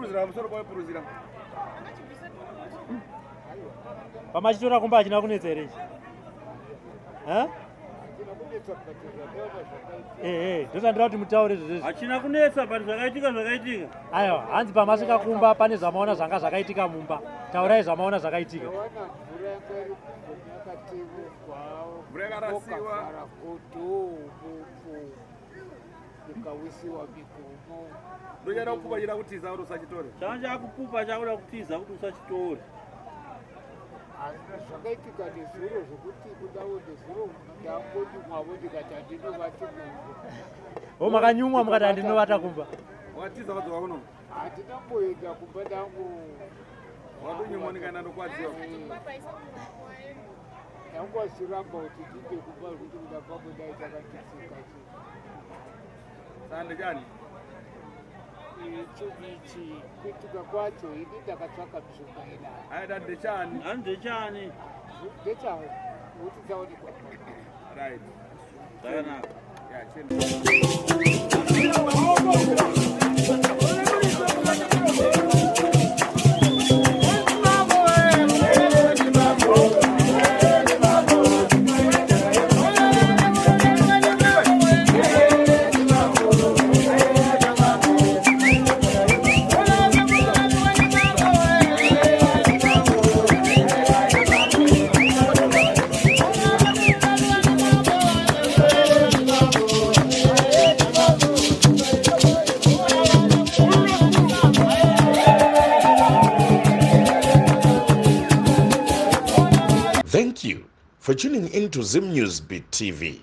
puruzira musoro kwa puruzira. Pamachitora kumba achina kunetsa ere. Ndotandira kuti mutaure zvese. Achina kunetsa pari zvakaitika. Aiwa, hanzi pamasvika kumba pane zvamaona zvanga zvakaitika mumba. Taurai zvamaona zvakaitika. Mvura yakarasiwa. Ukawisiwa mikomo. Ndochada kupupa chida kutiza kuti usachitore. Chanja kupupa chakuda kutiza kuti usachitore. Zvakaitika nezuro zvokuti kudawo nezuro ndangoti mwavo ndikati handinovati munhu. Makanyumwa mukati handinovata kumba. Watiza wadzoka kuno? Handinamboenda kumba ndangu. Wakunyumwa ndikaenda ndokwadziwa. Ndangu wachiramba kuti ndinde kumba kuti kuda pamwe dai takandisika. Sande chani? Ichi kuitika kwacho ini ndakatsvaka mishonga ina. Aida ndechani? Ndechani? Ndechani? Kuti dzaonekwa. Right. Zvakanaka. Yeah, Thank you for tuning in to Zim News Beat TV.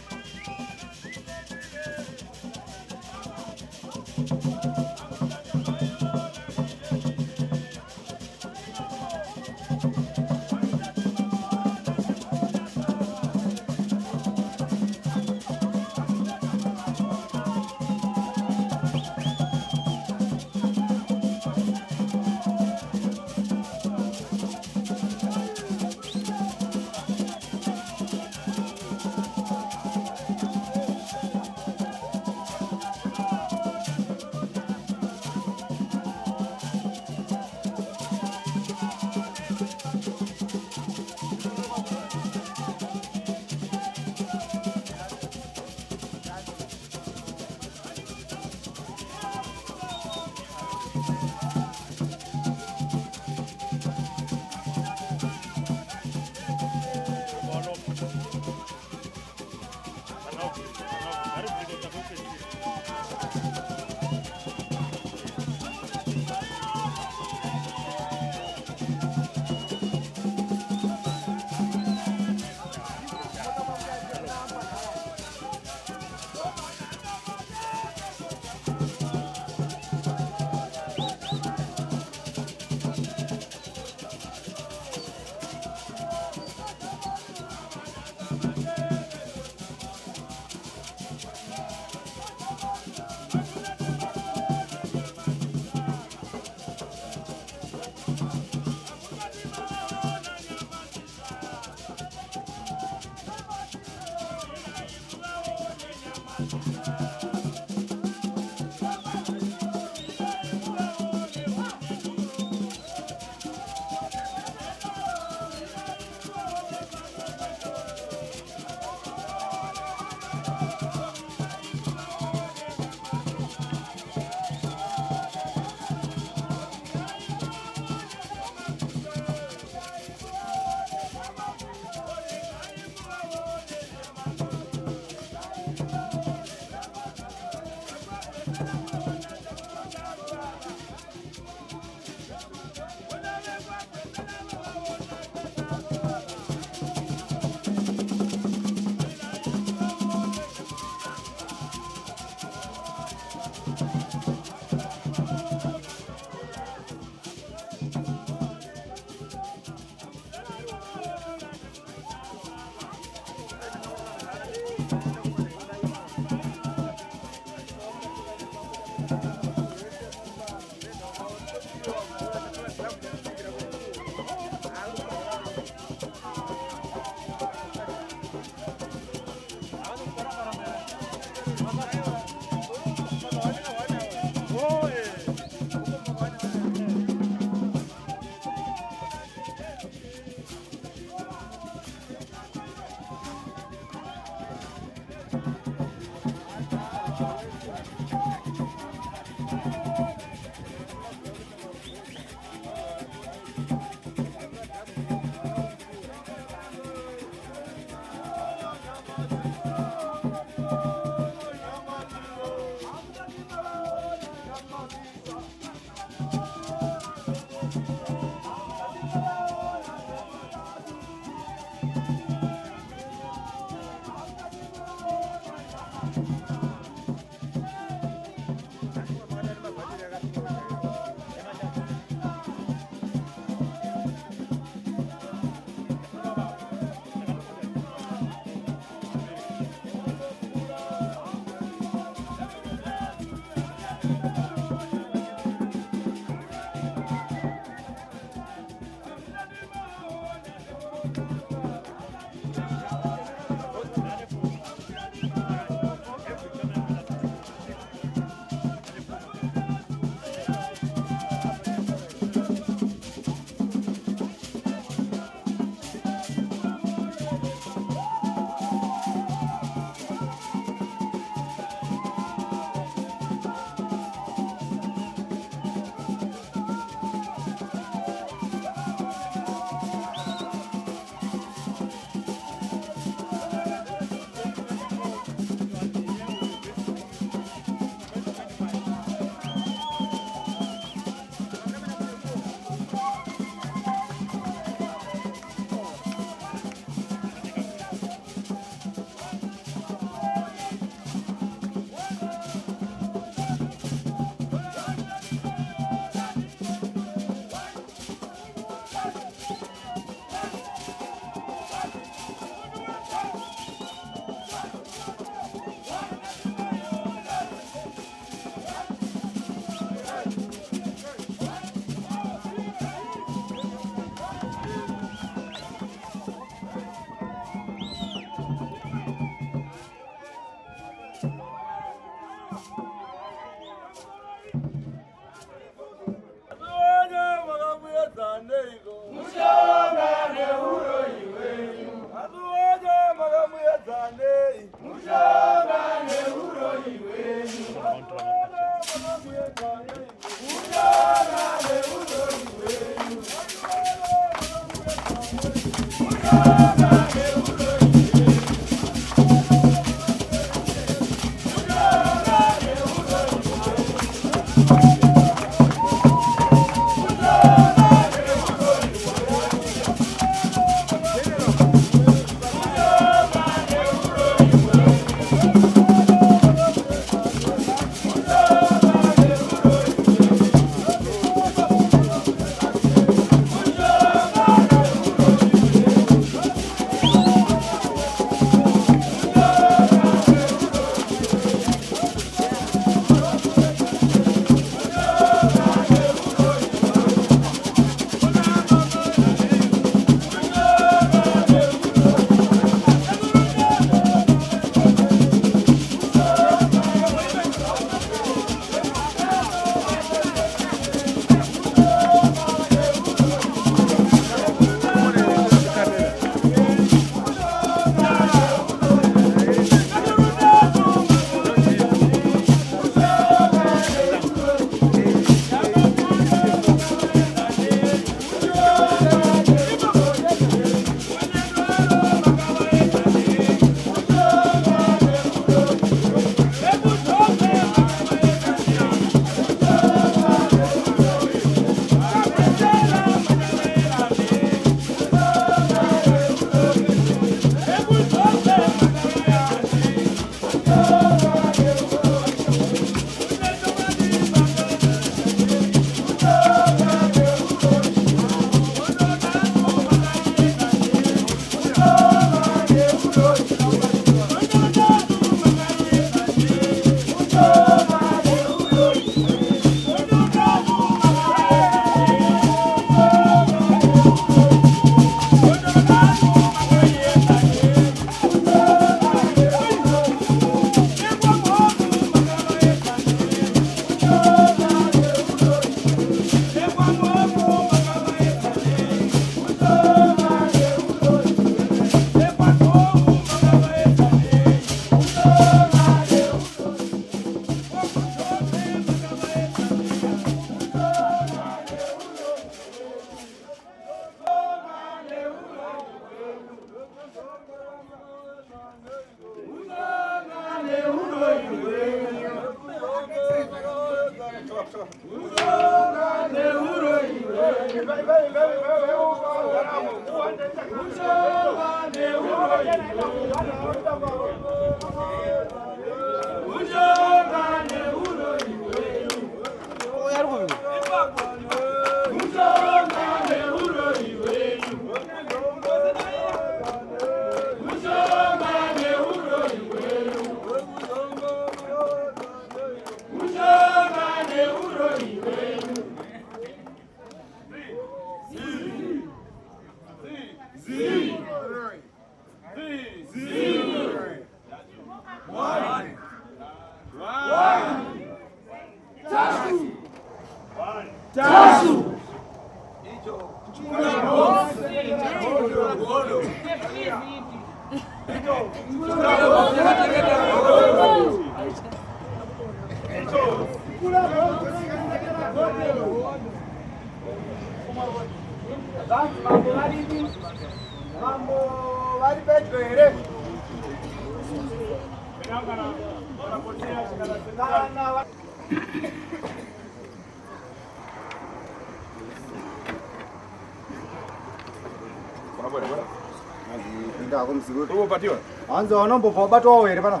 Anza wanombo batu wao here bana.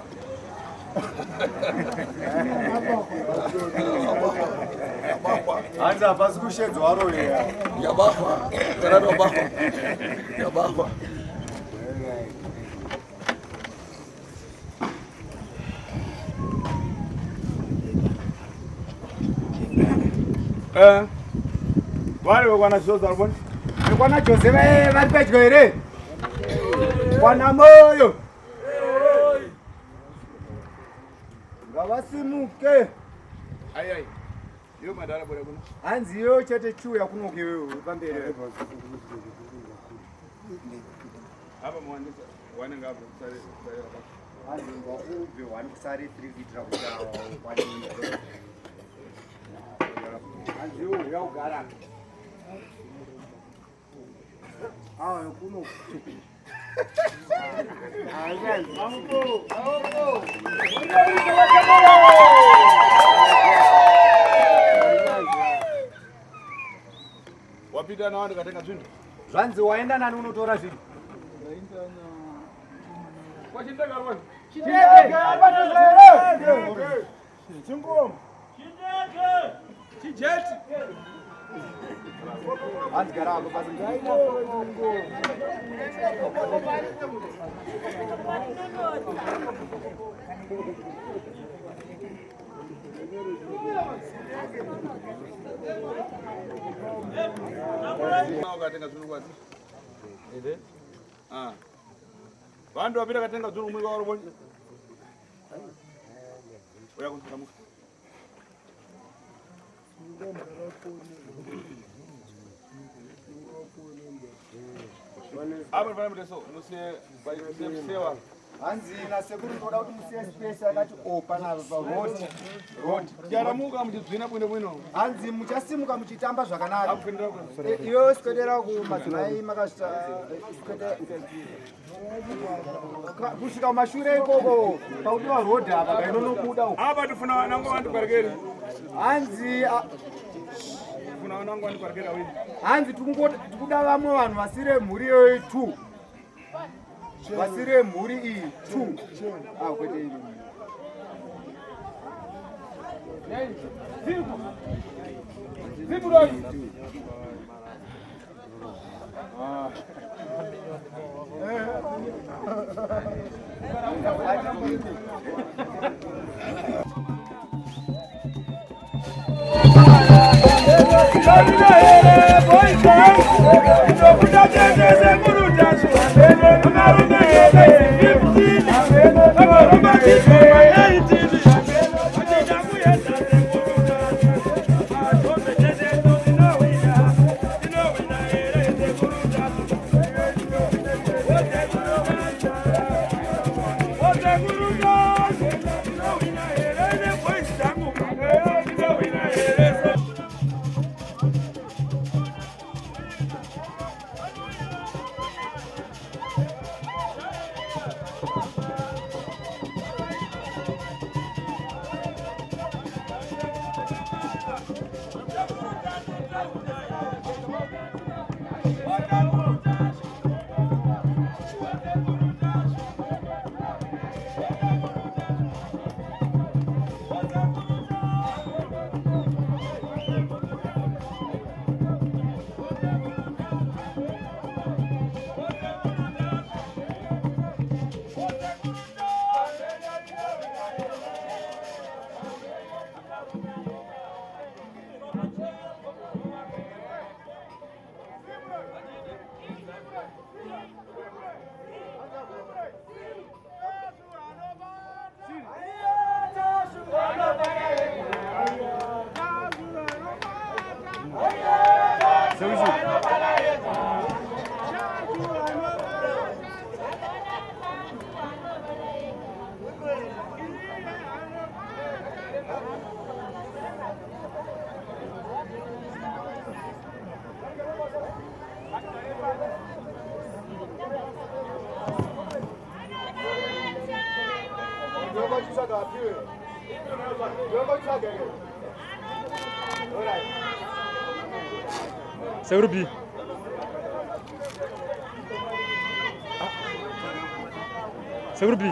Anza basi kushenzo waro here. Ya baba. Kana ndo baba. Ya baba. Wale wana shoza albon. Kwana Jose vari pedyo here. Kwana moyo. Ngavasimuke. Ai. Yo madara bora kuno. Hanzi yo chete chuya kunoke wewe pambere. Hapa mwandishi wana ngapi sare hapa. Hanzi ngobve wani kusare 3 vitra kujawa kwani. Hanzi yo yaugara. Kuno. Wapita na wanda katenga zvinhu. Zvanzi waenda nani unotora zvinhu? Kwa chindega albon. Chindega batozere. Chingom. Chijeti. Hanzi gara hapo basi. Katenga zvinhu kwati. Ende? Vandu vapita katenga zvinhu mwika waro boni. Oya kunziramuka. Aba vana muteso musiye sewa. Hanzi na sekuru toda kuti musiye space akati pana road. Jaramuka muchidzina bwino. Hanzi muchasimuka muchitamba zvakanaka. Iyo sikwedera kumadzimai makasvita kusvika kumashure ikoko paudiwa road apa kainonokuda uko. Aba tifuna wanangu vandikwarekere. Hanzi Funa wanangu vandikwarekera wini. Hanzi tikuda vamwe vanhu vasire mhuri yoyi 2. Vasire mhuri iyi 2. Kwete ini. Vipu doi. Segurubi. Segurubi.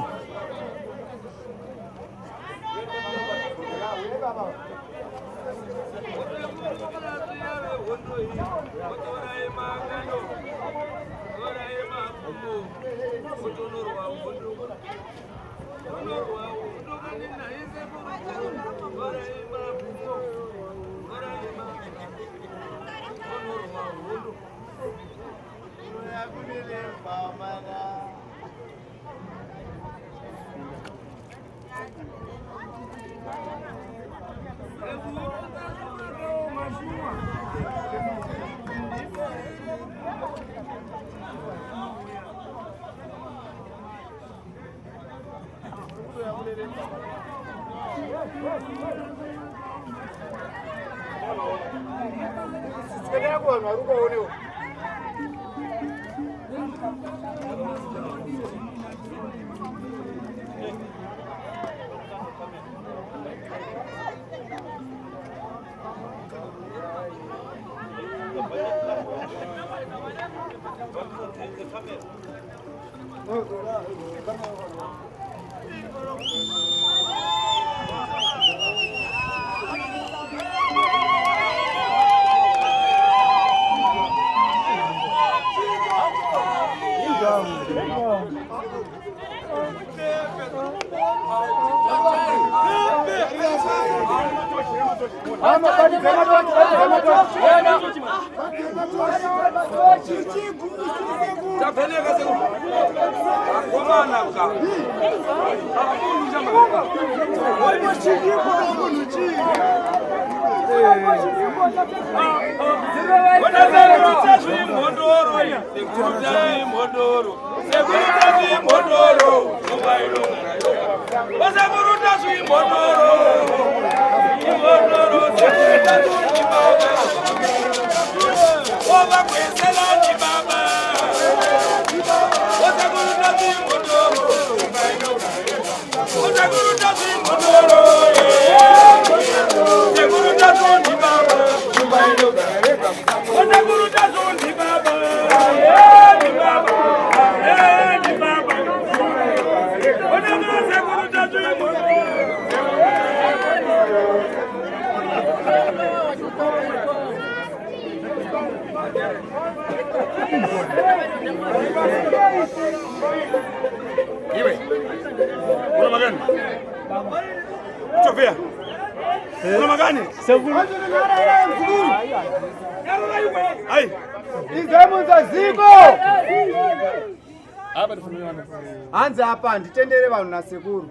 Hanzi hapa nditendere vanhu nasekuru.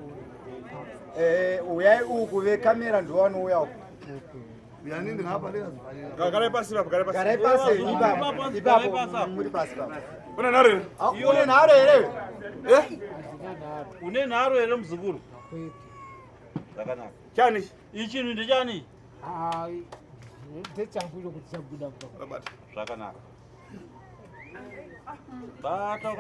Uyai uku vekamera ndovano uya uku. Garai pasi baba, garai pasi. Garai pasi ipapo muri pasi baba. Una nharo here? Une nharo here? Une nharo here muzukuru? Zvakanaka. Chani? Ichi ndechani? ndechangulo kuti chabuda baba. Zvakanaka.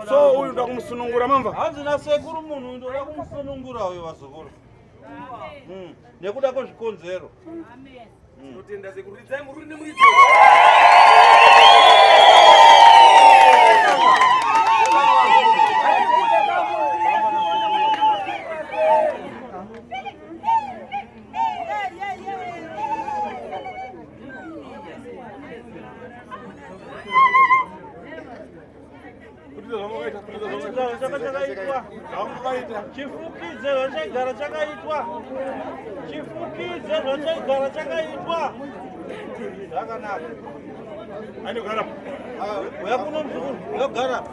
So uyu ndoda kumusunungura mamva? Hanzi nasekuru munhu ndoda kumusunungura uyo vazukuru. Nekuda kwezvikonzero. Amen. Tinotenda sekuru ridzai mururi nemuridzi. Chifukidze zvachagara chakaitwa. Chifukidze zvachagara chakaitwa. Zvakanaka. Anogara. Uya kuno muzukuru, uyagara.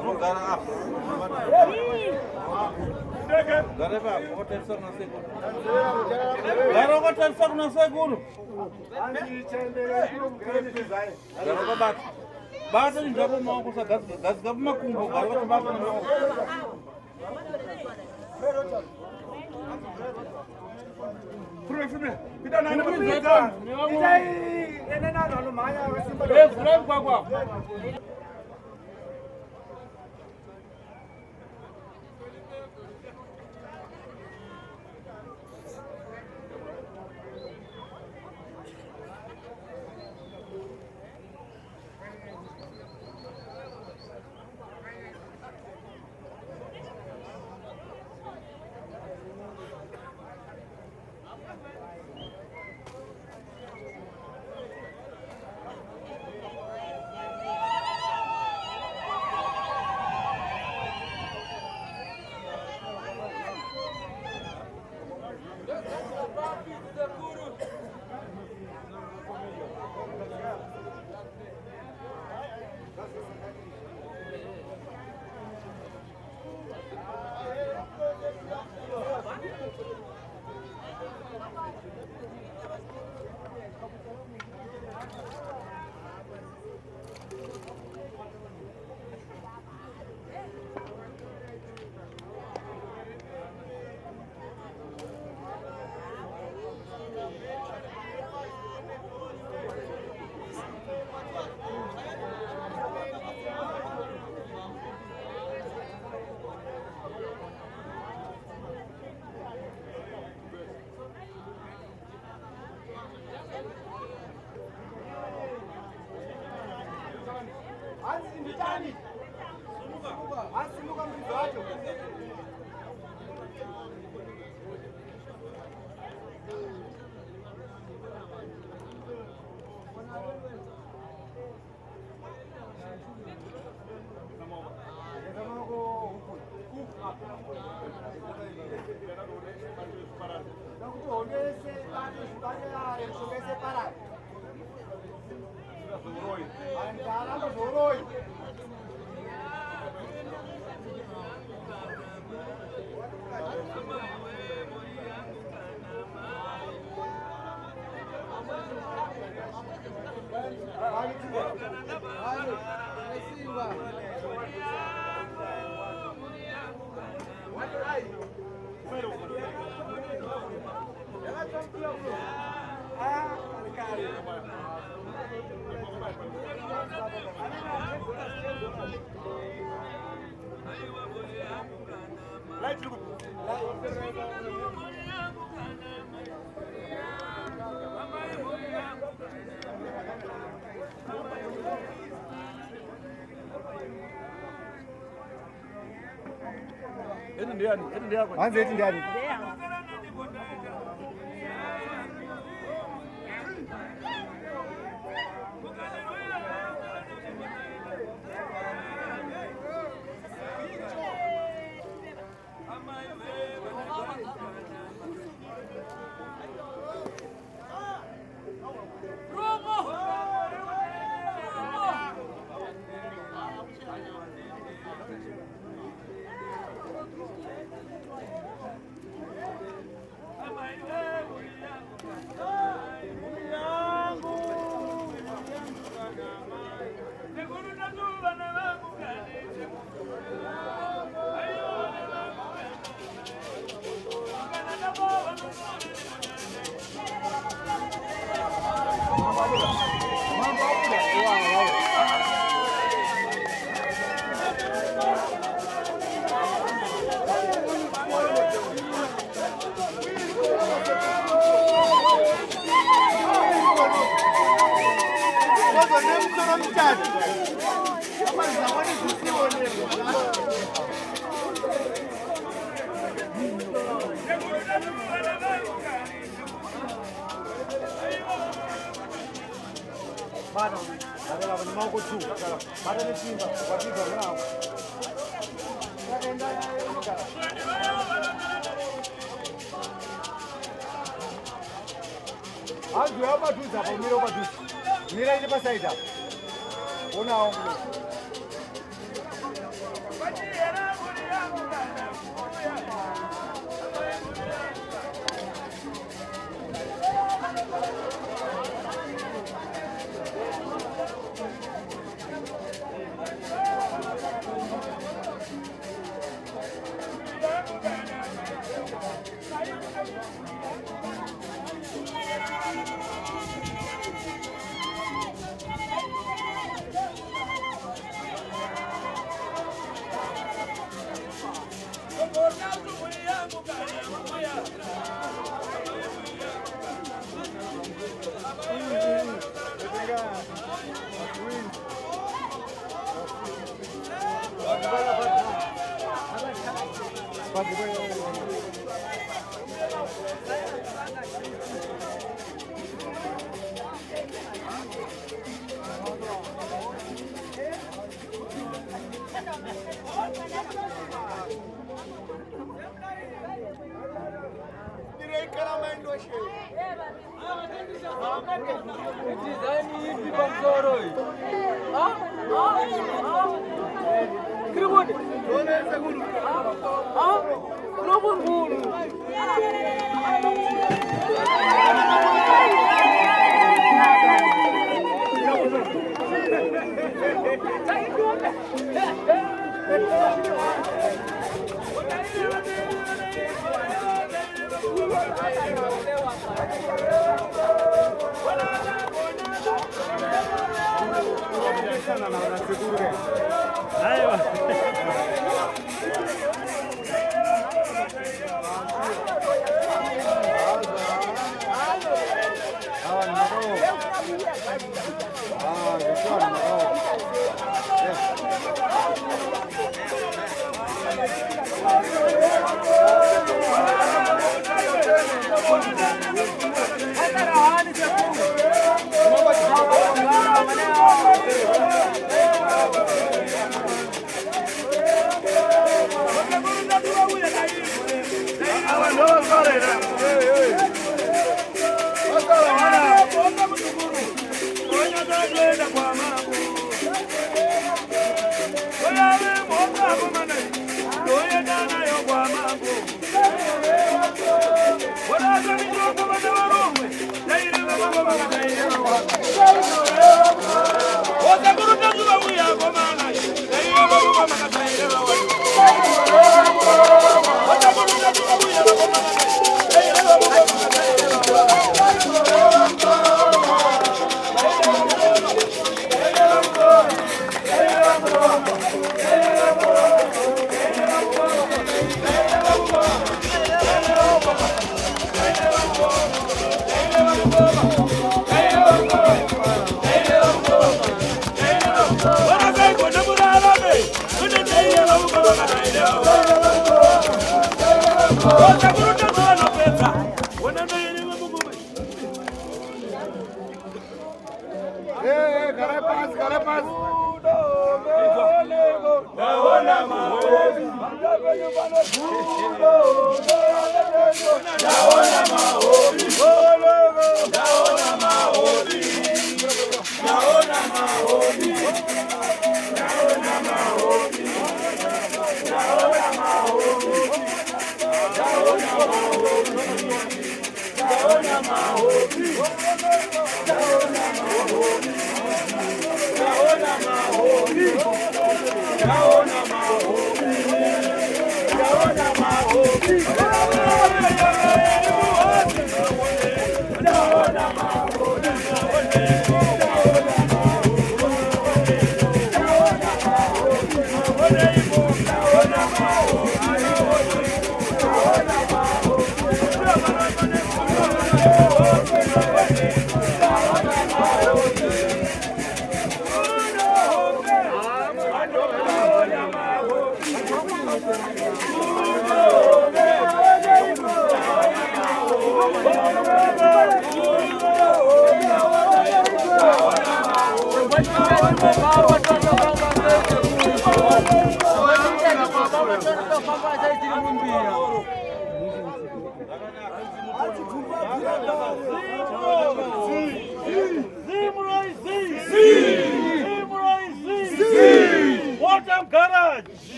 Unogara apa? Gara apa? Wotarisa nasekuru. Gara tarisa kuna sekuru. Garaba bata. Bata ni jabo maoko sa gas gabo makumbo garaba bata ni maoko. Free. Kita na na free. Ene na no maya wesimba. Free kwa. Anze eti ndani. Bana, adela bani mau kucu. Bana ni simba, bagi bangau. Anzu apa tu siapa miro apa tu? Mira ini pas saja. Ona orang.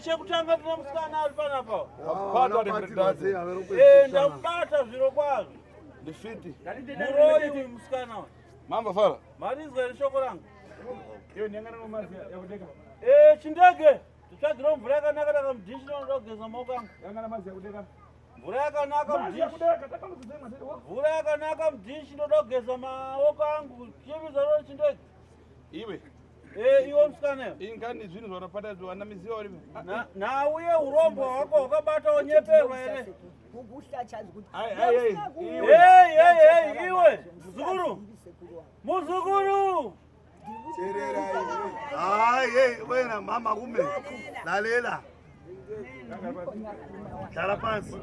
Chekutanga tuna msikana alipana hapo. Ndakupata zero kwazo. Defeat. Muroi msikana. Mambo fala. Marinzo elishoko langu. Hiyo niangana na mazi ya kudeka. Chindege. Tuchadiro mvura yakanaka mdishi ndogeza maoko angu. Yangana mazi ya kudeka. Mvura yakanaka mdishi. Mvura yakanaka mdishi ndogeza maoko angu. Chimiza ro chindege. Iwe. Iwo msikana. Ingani zvinhu zvarapata zviwana miziva uri. Na uye urombo wako wakabata onyeperwa ere. Hey. Iwe. Muzukuru. Hayi wena mama kume. Lalela. Dala phansi.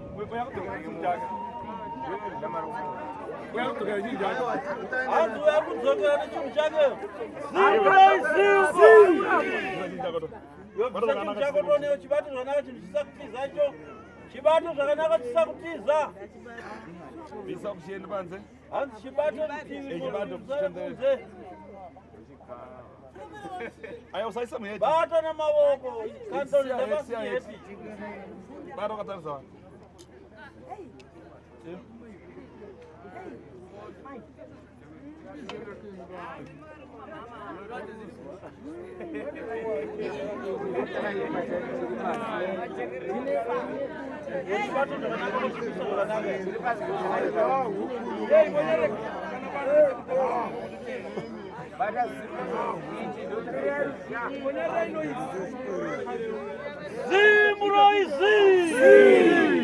Hanzi uyakudzokera nechinhu chake. Yobvisa chinhu chako toneyo chibato zvakanaka chinhu chisakutizacho. Chibato zvakanaka chisakutiza. Bisa kuchienda panze. Hanzi chibato rutivi kunze. Aya usaisa muheti. Bata namavoko. Kantoni ndabasi heti. Bata ukatarisa.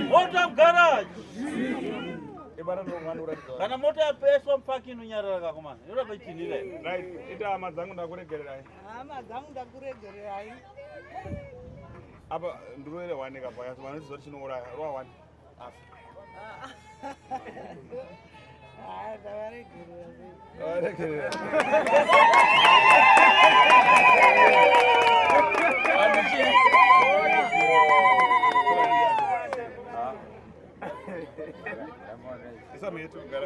Motor garage. Kana mota yapeswa mpaki inonyarara kakomana. Inoda kuitinira. Right. Ita hama dzangu ndakuregererai. Hama dzangu ndakuregererai. Apa ndurere wane kapaya. Vanoti chinouraya. Roa wane. Ndavaregerera.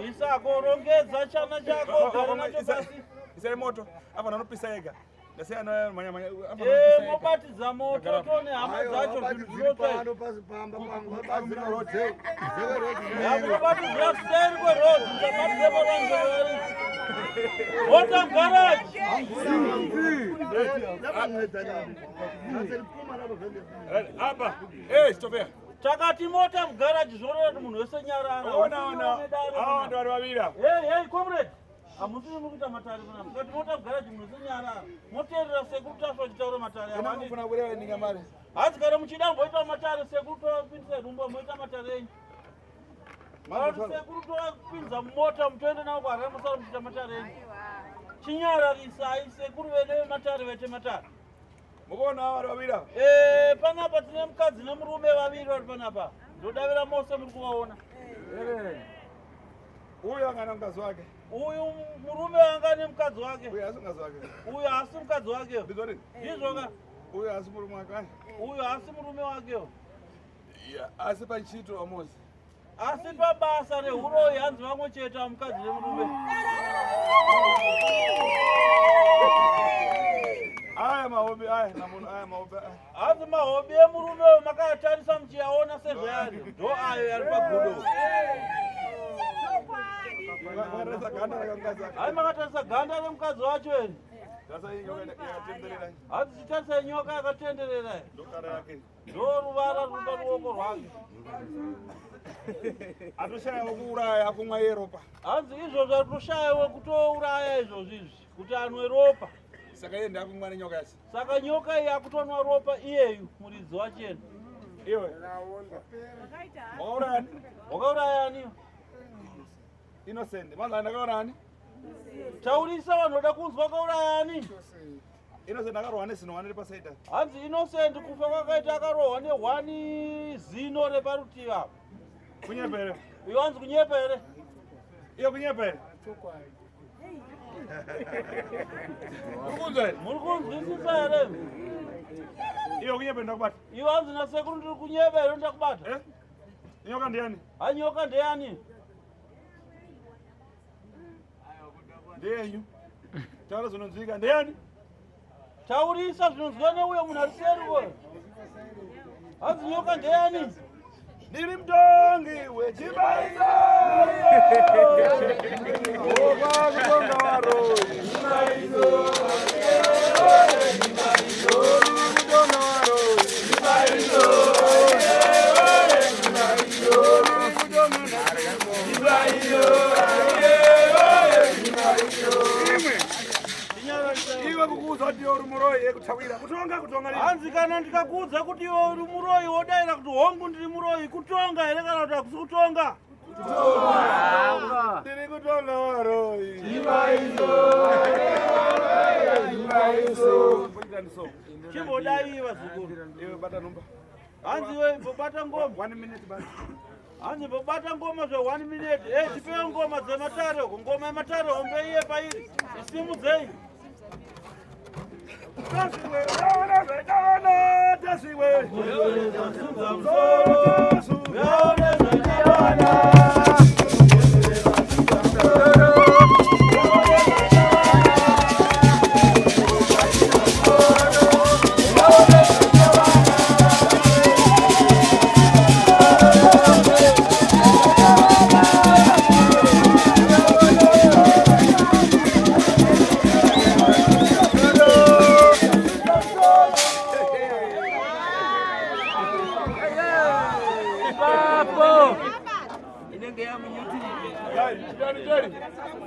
Isako rongedza chana chako gara nacho basi. Isai moto. Apa nanopisa ega. Ndasiyana manya Mobatidza moto tone hama dzacho zvinhu zvinotwa. Mobatidza seri kweroad. Musabatidza moranzeri. Motor garage. Apa. Stopea. Takati mota mugaraji zvorora kuti munhu wese nyarara. Ona. Ah, ndo vavira. Hey, comrade. Amusiri mukuita matari pana. Takati mota mugaraji munhu wese nyarara. Moteerera sekuru tasva chitaura matari. Kana kufuna kurewa ndinga mari. Hanzi kana muchida mboita matari sekuru topindisa rumba moita matari enyu. Mara sekuru topinza mota mutoende nawo kwaRamusaro muchita matari enyu. Chinyararisai sekuru vedu matari vete matari. Mukona vari vavira. Panapa tine mukadzi nemurume vaviri vari panapa. Ndodavira mose muri kuvaona. Uyu angana mukadzi wake. Uyu murume anga nemukadzi wake. Uyu asi mukadzi wake. Uyu asi mukadzi wake. Bizori. Ndizvoka. Uyu asi murume wake. Uyu asi murume wakeyo. Asi pachito amosi. Asi pabasa rehuroyi hanzi vamwe chete mukadzi nemurume. Aya mahobi namunhu aya mahobi. Hanzi mahobi emurume uyu makatarisa muchiaona sezvayari. Ndo ayo yari pagodo. Makatarisa ganda rakamukadzi wake. Hai makatarisa ganda remukadzi wacho ere. Yakatenderera. Hanzi chitarisa nyoka yakatenderera. Ndokara yake. Ndo ruvara runoda ruoko rwake. Atoshayawo kuuraya kumwa yeropa. Hanzi izvozvo atoshayawo kutouraya izvozvo izvi kuti anwe ropa. Saka iye ndakumwa nenyoka yasi. Saka nyoka iyi akutonwa ropa iyeyu muridzi wachena. Iwe. Wakauraya ani? Wakauraya ani? Innocent. Manzi ndakauraya ani? Taurisa vanhu voda kunzwa wakauraya ani? Innocent akarohwa nezino wane repasaida. Hanzi Innocent kufa kwakaita akarohwa nehwani zino reparutivi apa. Kunyepere. Uyo hanzi kunyepere. Iyo kunyepere. Muri kunzwisisa here? Iyo kunyepere ndakubata. Iwo hanzi nasekuru ndiri kunyepere ndakubata. Nyoka ndiani? Hanyoka ndeyani? Ndeyenyu. Taura zvinonzwika ndeyani? Taurisa zvinonzwa neuyo munhu ari seri ko. Hanzi nyoka ndeyani? Ndiri mutongi wechibaiso. Oba kutonga waro. Chibaiso. Kutonga waro. Chibaiso. Iwe kukuudza kuti uri muroyi yekutawira kutonga lini? Hanzi kana ndikakuudza kuti iwe uri muroyi wodaira kuti hongu ndiri muroyi kutonga here kana kuti hakusi kutonga? Tiri kutonga waroi. Chimbodaiwa zukuru. Iwe bata numba. Hanzi we bobata ngoma. 1 minute basi. Hanzi bobata ngoma zve 1 minute. Tipewo ngoma dzematare, ngoma yematare hombe iye pairi. Isimu dzei. Tasiwe, tasiwe.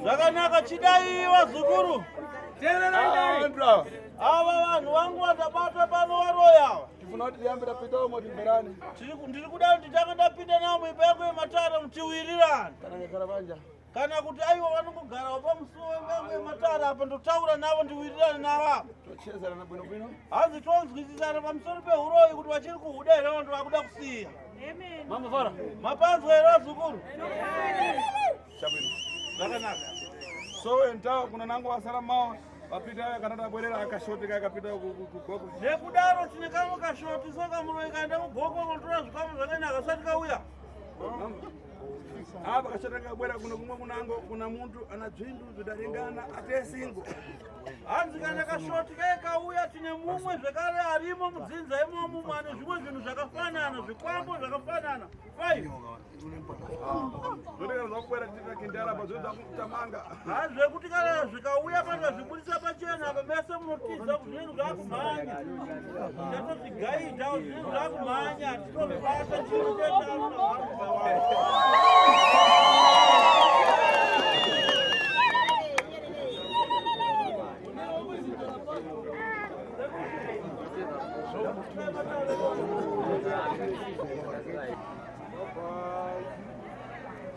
Zvakanaka chidaiwa zukuru. Ava vanhu vangu vandabata pano varoya. Tifuna kuti tiyambe tapitawo motimberani. Ndiri kuda kuti ndanga ndapinda nawo muimba yangu yematara mutiwirirana. Kana ngekhala banja. Kana kuti aiwa vanongogara pamusuwo wembangu yematara apa ndotaura navo ndiwirirane navo. Tochezana bwino bwino. Hanzi tonzwisisana pamusoro pehuroyi kuti vachiri kuhuda here vanhu vakuda kusiya. Mamufara mapanzwa here zukuru. Chabwino. Zvakanaka. So entawo kuna nangu wasara mawa. Wapita aya kana tabwerera akashoti kakapita kugoko. Nekudaro tine kamwe kashoti soka muroyi kaenda kugoko kotora zvikamu zvakanaka asati kauya. Apa kashota kabwera kuno kumwe kunango kuna muntu ana dzvindu zvidaringana atesingo. Hanzi kana kashoti kauya tine mumwe zvekare arimo mudzinza imomo mane zvimwe zvinhu zvakafanana zvikwambo zvakafanana 5. Zvodeka zvakukwera tita kindara pazoita kutamanga. Hazve kuti kana zvikauya pakazvibudisa pachena apa mese munotiza kuti zvinhu zvakumhanya. Ndatozvigaidha kuti zvinhu zvakumhanya titozvibata chiro chetatu.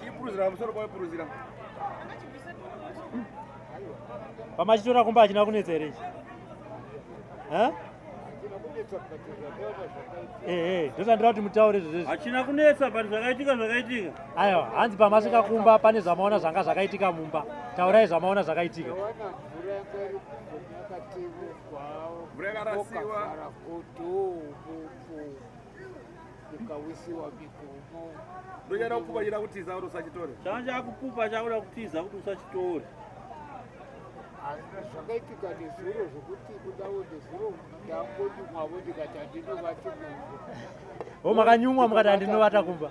Chipuruzira musoro kwapuruzira. Pamachitora kumba achina kunetsa here ichi. Ndosandira kuti mutaure zvizvezvi. Hachina kunetsa pari zvakaitika. Aiwa, hanzi pamasvika kumba pane zvamaona zvanga zvakaitika mumba. Taurai zvamaona zvakaitika. Ukawisiwa mikomo. Ndochada kupupa chida kutiza kuti usachitore. Changa chakupupa chakuda kutiza kuti usachitore. Zvakaitika nezuro zvokuti kudawo nezuro ndangonyumwawo ndikati handinovati munhu. Makanyumwa mukati handinovata kumba.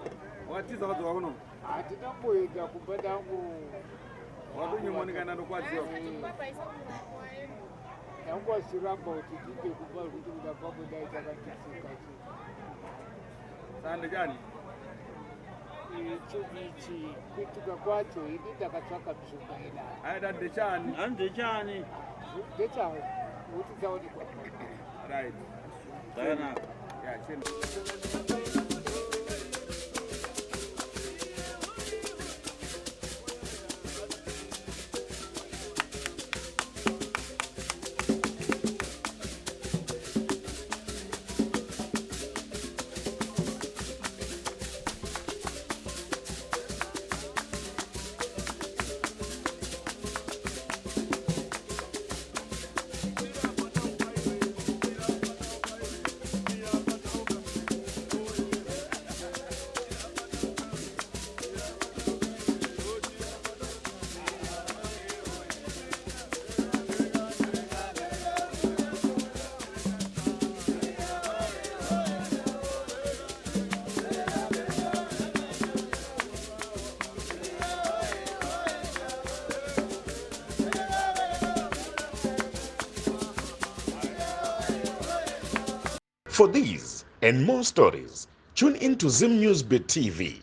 Watiza wadzoka kuno? Handinamboenda kumba ndangu. Wadonyumwa ndikaenda ndokwadziwa. Ndangu wachiramba kuti ndinde kumba kuti kuda pamwe dai chakatisika. Sande chani? Ichi kuitika kwacho ini ndakatsvaka mishonga ina. Aida ndechani? Ndechani? Ndechani? Kuti dzaonekwa. Right. Zvakanaka. Yeah, chini. For these and more stories, tune in to Zim News Bit TV.